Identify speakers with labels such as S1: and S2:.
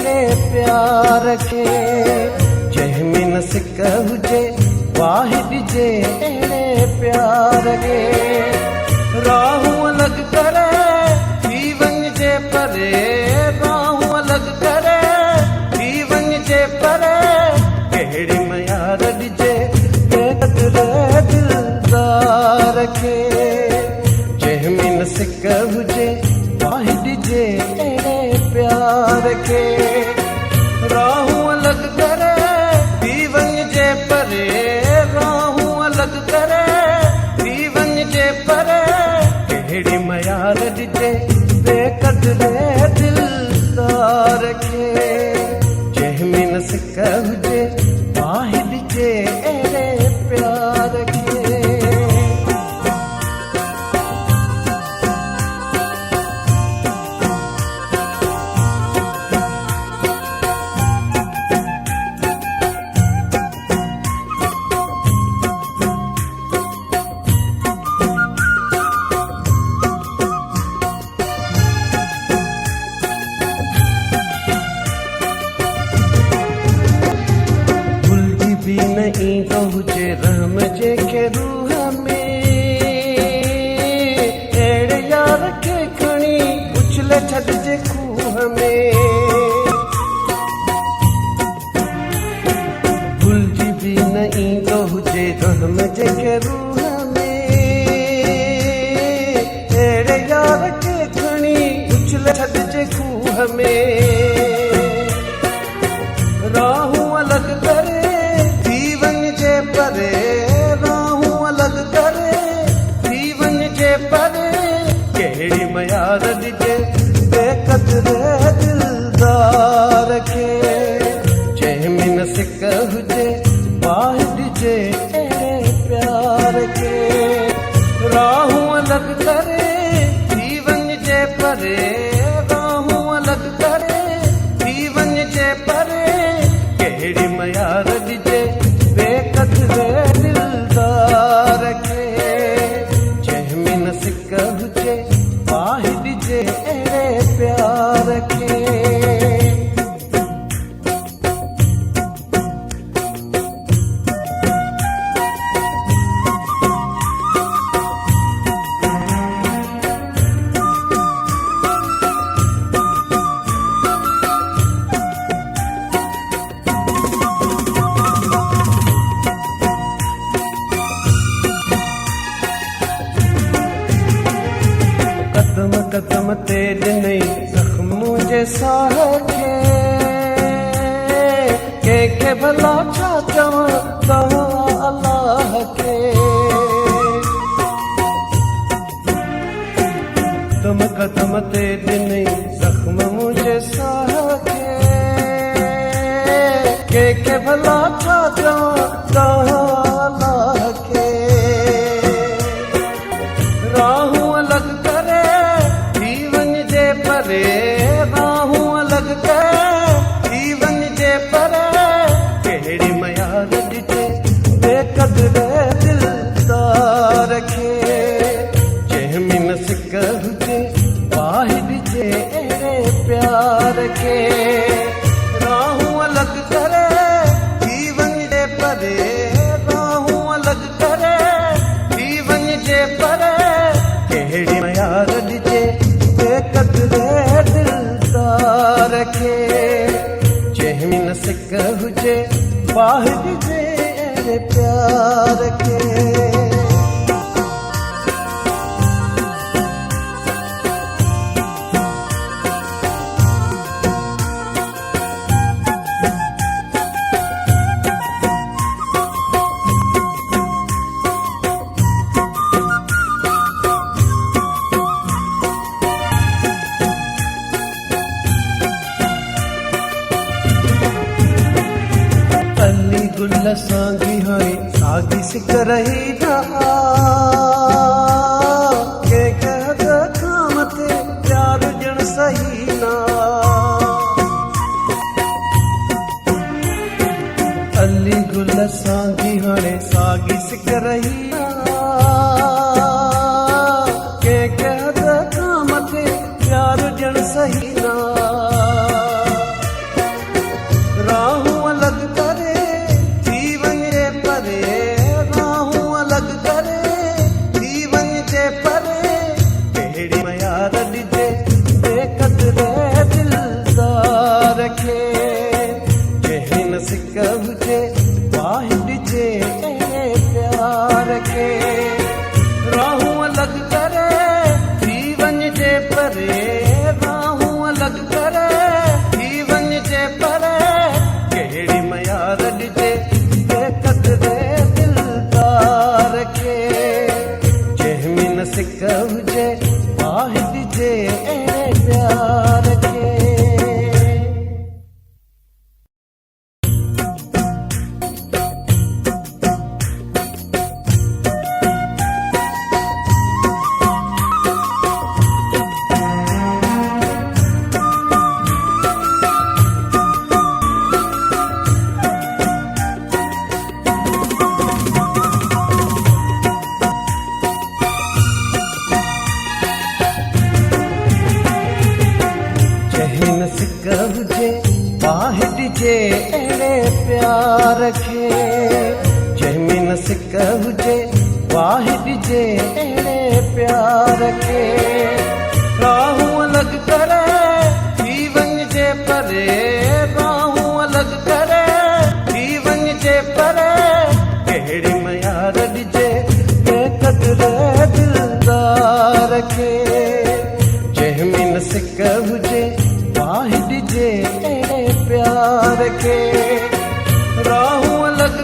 S1: अड़े प्यार के जहमिन सिक हुजे वाहिद जे अड़े प्यार के राहूं अलग करे थी वञिजे परे राहूं अलग करे थी वञिजे परे कहिड़ी मयार ॾिजे बेक़दर दिलदार खे जहमिन सिक हुजे वाहिद जे अड़े प्यार के राहूं अलग करे थी वञिजे परे राहूं अलग करे थी वञिजे परे कहिड़ी मयार ॾिजे बेक़दर दिलदार खे जहमिन सिक हुजे वाहिद जे अड़े प्यार के ईंदो हुजे रहम जेके रूह में अहिड़े यार खे खणी उछले छॾिजे खूह में भुलिजी बि न ईंदो हुजे रहम जेके रूह में अहिड़े यार खे खणी उछले छॾिजे खूह में राहूं अलग करे परे राहूं अलग करे थी वञिजे परे कहिड़ी मयार ॾिजे बेक़दर दिलदार खे जहमिन सिक हुजे वाहिद जे अड़े प्यार के राहूं अलग करे थी वञिजे परे राहूं अलग करे थी वञिजे परे कहिड़ी मयार ॾिजे बेक़दर दिलदार खे जहमिन सिक हुजे वाहिद जे अड़े प्यार के कदम कदम ते ॾिनई ज़ख्म जे साह खे कंहिंखे भला छा चवां तव्हां अलाह खे कदम कदम ते ॾिनई ज़ख्म मुंहिंजे साह खे कंहिंखे भला छा चवां तव्हां अलाह खे राहूं अलग करे परे राहूं अलग करे थी वञिजे परे कहिड़ी मयार ॾिजे बेक़दर दिलदार खे जहमिन सिक हुजे वाहिद जे अड़े प्यार के राहूं अलग करे थी वञिजे परे राहूं अलग करे थी वञिजे परे कहिड़ी मयार ॾिजे बेक़दर दिलदार खे जहमिन सिक हुजे वाहिद जे अड़े प्यार के गुल सांगी हाणे सागी सिक रही के हद खां मथे प्यार ॼण सही ना अली गुल सांगी हाणे सागी सिक रही के हद खां मथे प्यार ॼण सही ना खे जंहिं सिक हुजे वाहिद जे प्यार खे राहूं अलॻ करे थी वञिजे परे राहूं अलॻ करे थी वञिजे परे कहिड़ी मयार ॾिजे बेक़दरे दिलदार खे जंहिंमें न सिक हुजे वाहिद जे प्यार खे सिक हुजे वाहिद जे अहिड़े प्यार खे जंहिंमें न सिक हुजे वाहिद जे अहिड़े प्यार खे राहूं अलॻ करे थी वञिजे परे राहूं अलॻ करे थी वञिजे परे कहिड़ी मयार ॾिजे बेक़दरे दिलदार खे जंहिंमें न सिक हुजे वाहिद जे अहिड़े प्यार खे राहूं अलॻ